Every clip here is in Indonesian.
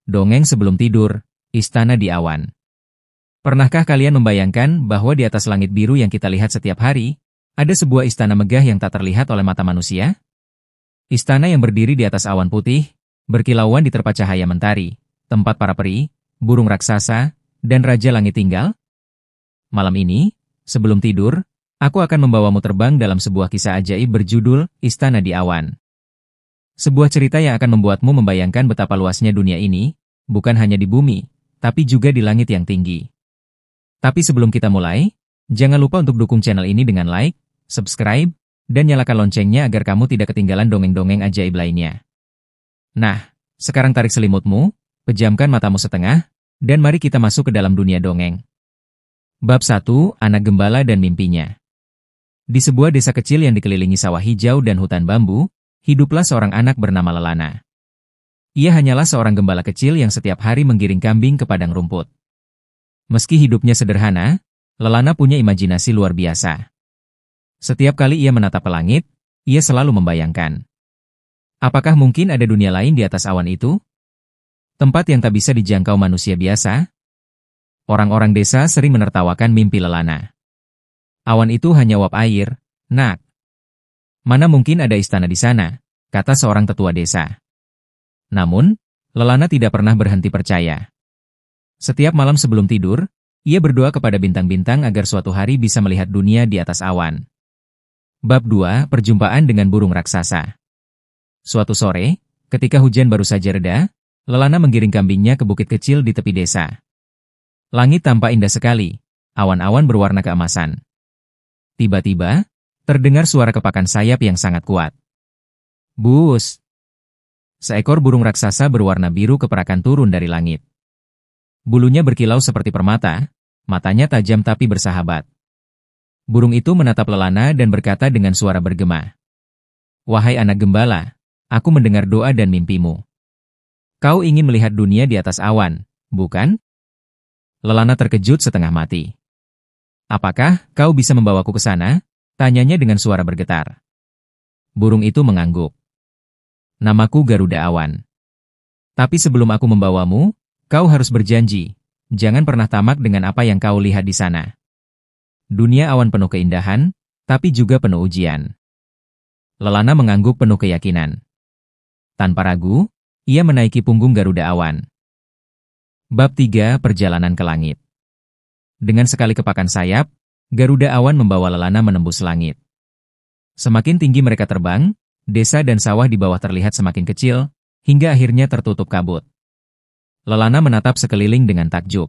Dongeng sebelum tidur, Istana di Awan. Pernahkah kalian membayangkan bahwa di atas langit biru yang kita lihat setiap hari, ada sebuah istana megah yang tak terlihat oleh mata manusia? Istana yang berdiri di atas awan putih, berkilauan diterpa cahaya mentari, tempat para peri, burung raksasa, dan raja langit tinggal? Malam ini, sebelum tidur, aku akan membawamu terbang dalam sebuah kisah ajaib berjudul Istana di Awan. Sebuah cerita yang akan membuatmu membayangkan betapa luasnya dunia ini, bukan hanya di bumi, tapi juga di langit yang tinggi. Tapi sebelum kita mulai, jangan lupa untuk dukung channel ini dengan like, subscribe, dan nyalakan loncengnya agar kamu tidak ketinggalan dongeng-dongeng ajaib lainnya. Nah, sekarang tarik selimutmu, pejamkan matamu setengah, dan mari kita masuk ke dalam dunia dongeng. Bab 1, Anak Gembala dan Mimpinya. Di sebuah desa kecil yang dikelilingi sawah hijau dan hutan bambu, hiduplah seorang anak bernama Lelana. Ia hanyalah seorang gembala kecil yang setiap hari menggiring kambing ke padang rumput. Meski hidupnya sederhana, Lelana punya imajinasi luar biasa. Setiap kali ia menatap ke langit, ia selalu membayangkan. Apakah mungkin ada dunia lain di atas awan itu? Tempat yang tak bisa dijangkau manusia biasa? Orang-orang desa sering menertawakan mimpi Lelana. Awan itu hanya uap air, nak. Mana mungkin ada istana di sana, kata seorang tetua desa. Namun, Lelana tidak pernah berhenti percaya. Setiap malam sebelum tidur, ia berdoa kepada bintang-bintang agar suatu hari bisa melihat dunia di atas awan. Bab 2, Perjumpaan dengan burung raksasa. Suatu sore, ketika hujan baru saja reda, Lelana menggiring kambingnya ke bukit kecil di tepi desa. Langit tampak indah sekali, awan-awan berwarna keemasan. Tiba-tiba, terdengar suara kepakan sayap yang sangat kuat. Bus! Seekor burung raksasa berwarna biru keperakan turun dari langit. Bulunya berkilau seperti permata, matanya tajam tapi bersahabat. Burung itu menatap Lelana dan berkata dengan suara bergema. Wahai anak gembala, aku mendengar doa dan mimpimu. Kau ingin melihat dunia di atas awan, bukan? Lelana terkejut setengah mati. Apakah kau bisa membawaku ke sana? Tanyanya dengan suara bergetar. Burung itu mengangguk. Namaku Garuda Awan. Tapi sebelum aku membawamu, kau harus berjanji, jangan pernah tamak dengan apa yang kau lihat di sana. Dunia awan penuh keindahan, tapi juga penuh ujian. Lelana mengangguk penuh keyakinan. Tanpa ragu, ia menaiki punggung Garuda Awan. Bab 3, Perjalanan ke Langit. Dengan sekali kepakan sayap, Garuda Awan membawa Lelana menembus langit. Semakin tinggi mereka terbang, desa dan sawah di bawah terlihat semakin kecil, hingga akhirnya tertutup kabut. Lelana menatap sekeliling dengan takjub.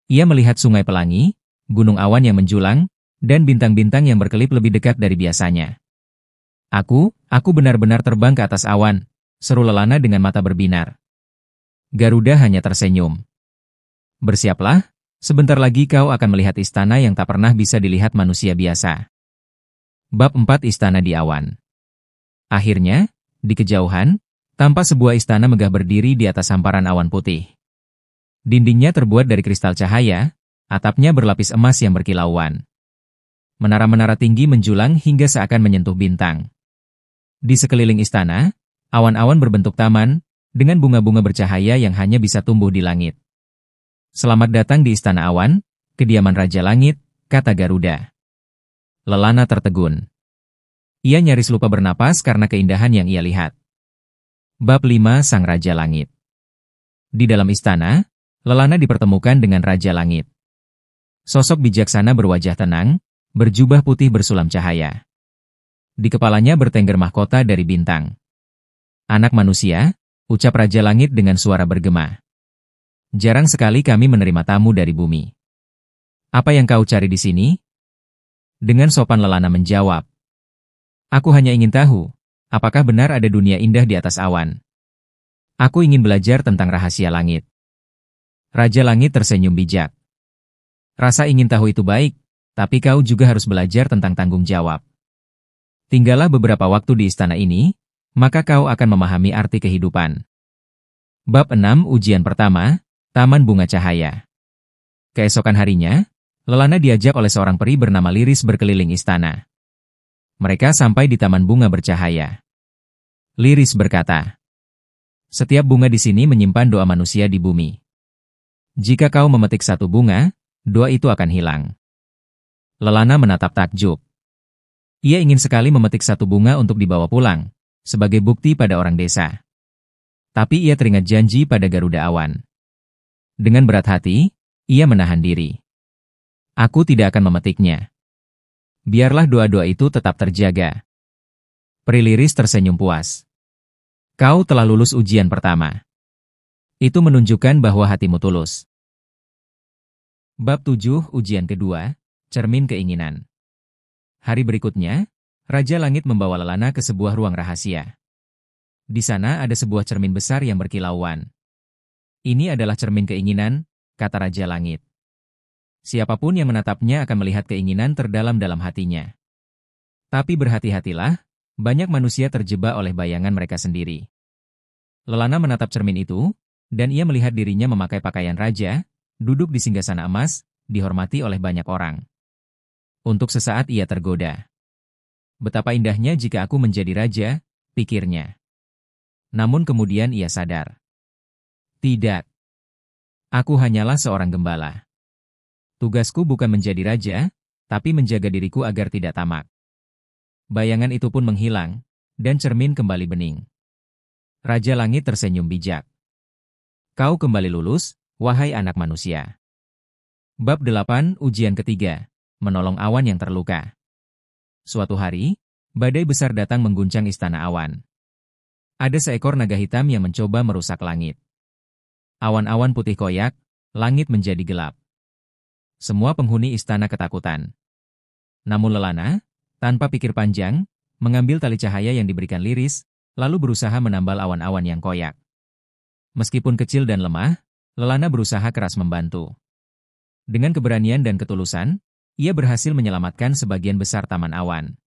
Ia melihat sungai pelangi, gunung awan yang menjulang, dan bintang-bintang yang berkelip lebih dekat dari biasanya. Aku benar-benar terbang ke atas awan, seru Lelana dengan mata berbinar. Garuda hanya tersenyum. Bersiaplah, sebentar lagi kau akan melihat istana yang tak pernah bisa dilihat manusia biasa. Bab 4, Istana di Awan. Akhirnya, di kejauhan, tampak sebuah istana megah berdiri di atas hamparan awan putih. Dindingnya terbuat dari kristal cahaya, atapnya berlapis emas yang berkilauan. Menara-menara tinggi menjulang hingga seakan menyentuh bintang. Di sekeliling istana, awan-awan berbentuk taman, dengan bunga-bunga bercahaya yang hanya bisa tumbuh di langit. Selamat datang di Istana Awan, kediaman Raja Langit, kata Garuda. Lelana tertegun. Ia nyaris lupa bernapas karena keindahan yang ia lihat. Bab 5, Sang Raja Langit. Di dalam istana, Lelana dipertemukan dengan Raja Langit. Sosok bijaksana berwajah tenang, berjubah putih bersulam cahaya. Di kepalanya bertengger mahkota dari bintang. Anak manusia, ucap Raja Langit dengan suara bergema. Jarang sekali kami menerima tamu dari bumi. Apa yang kau cari di sini? Dengan sopan Lelana menjawab. Aku hanya ingin tahu, apakah benar ada dunia indah di atas awan? Aku ingin belajar tentang rahasia langit. Raja Langit tersenyum bijak. Rasa ingin tahu itu baik, tapi kau juga harus belajar tentang tanggung jawab. Tinggallah beberapa waktu di istana ini, maka kau akan memahami arti kehidupan. Bab 6, Ujian Pertama, Taman Bunga Cahaya. Keesokan harinya, Lelana diajak oleh seorang peri bernama Liris berkeliling istana. Mereka sampai di taman bunga bercahaya. Liris berkata, Setiap bunga di sini menyimpan doa manusia di bumi. Jika kau memetik satu bunga, doa itu akan hilang. Lelana menatap takjub. Ia ingin sekali memetik satu bunga untuk dibawa pulang, sebagai bukti pada orang desa. Tapi ia teringat janji pada Garuda Awan. Dengan berat hati, ia menahan diri. Aku tidak akan memetiknya. Biarlah doa-doa itu tetap terjaga. Peri Liris tersenyum puas. Kau telah lulus ujian pertama. Itu menunjukkan bahwa hatimu tulus. Bab 7 Ujian kedua, Cermin Keinginan. Hari berikutnya, Raja Langit membawa Lelana ke sebuah ruang rahasia. Di sana ada sebuah cermin besar yang berkilauan. Ini adalah cermin keinginan, kata Raja Langit. Siapapun yang menatapnya akan melihat keinginan terdalam dalam hatinya. Tapi berhati-hatilah, banyak manusia terjebak oleh bayangan mereka sendiri. Lelana menatap cermin itu, dan ia melihat dirinya memakai pakaian raja, duduk di singgasana emas, dihormati oleh banyak orang. Untuk sesaat ia tergoda. Betapa indahnya jika aku menjadi raja, pikirnya. Namun kemudian ia sadar. Tidak. Aku hanyalah seorang gembala. Tugasku bukan menjadi raja, tapi menjaga diriku agar tidak tamak. Bayangan itu pun menghilang, dan cermin kembali bening. Raja Langit tersenyum bijak. Kau kembali lulus, wahai anak manusia. Bab 8 Ujian ketiga, Menolong Awan yang terluka. Suatu hari, badai besar datang mengguncang istana Awan. Ada seekor naga hitam yang mencoba merusak langit. Awan-awan putih koyak, langit menjadi gelap. Semua penghuni istana ketakutan. Namun Lelana, tanpa pikir panjang, mengambil tali cahaya yang diberikan Liris, lalu berusaha menambal awan-awan yang koyak. Meskipun kecil dan lemah, Lelana berusaha keras membantu. Dengan keberanian dan ketulusan, ia berhasil menyelamatkan sebagian besar taman awan.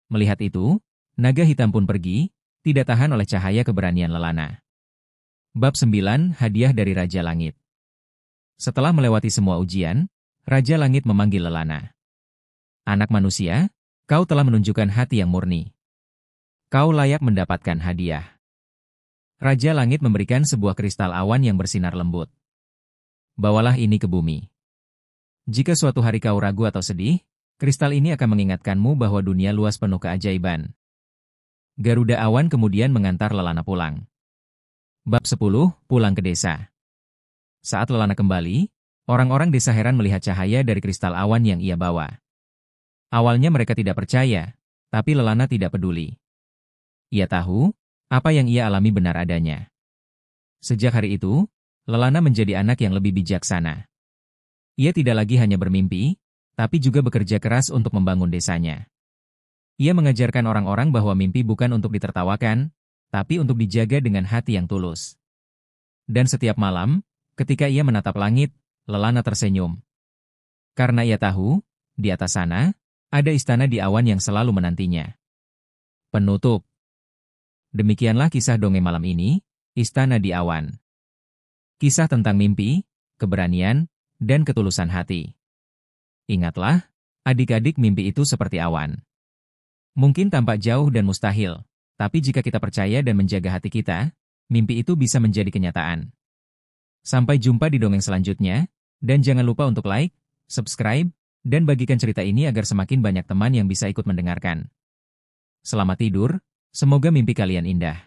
Melihat itu, naga hitam pun pergi, tidak tahan oleh cahaya keberanian Lelana. Bab 9 Hadiah dari Raja Langit. Setelah melewati semua ujian, Raja Langit memanggil Lelana. Anak manusia, kau telah menunjukkan hati yang murni. Kau layak mendapatkan hadiah. Raja Langit memberikan sebuah kristal awan yang bersinar lembut. Bawalah ini ke bumi. Jika suatu hari kau ragu atau sedih, kristal ini akan mengingatkanmu bahwa dunia luas penuh keajaiban. Garuda Awan kemudian mengantar Lelana pulang. Bab 10 Pulang ke desa. Saat Lelana kembali, orang-orang desa heran melihat cahaya dari kristal awan yang ia bawa. Awalnya mereka tidak percaya, tapi Lelana tidak peduli. Ia tahu, apa yang ia alami benar adanya. Sejak hari itu, Lelana menjadi anak yang lebih bijaksana. Ia tidak lagi hanya bermimpi, tapi juga bekerja keras untuk membangun desanya. Ia mengajarkan orang-orang bahwa mimpi bukan untuk ditertawakan, tapi untuk dijaga dengan hati yang tulus. Dan setiap malam, ketika ia menatap langit, Lelana tersenyum. Karena ia tahu, di atas sana, ada istana di awan yang selalu menantinya. Penutup. Demikianlah kisah dongeng malam ini, Istana di Awan. Kisah tentang mimpi, keberanian, dan ketulusan hati. Ingatlah, adik-adik, mimpi itu seperti awan. Mungkin tampak jauh dan mustahil, tapi jika kita percaya dan menjaga hati kita, mimpi itu bisa menjadi kenyataan. Sampai jumpa di dongeng selanjutnya, dan jangan lupa untuk like, subscribe, dan bagikan cerita ini agar semakin banyak teman yang bisa ikut mendengarkan. Selamat tidur, semoga mimpi kalian indah.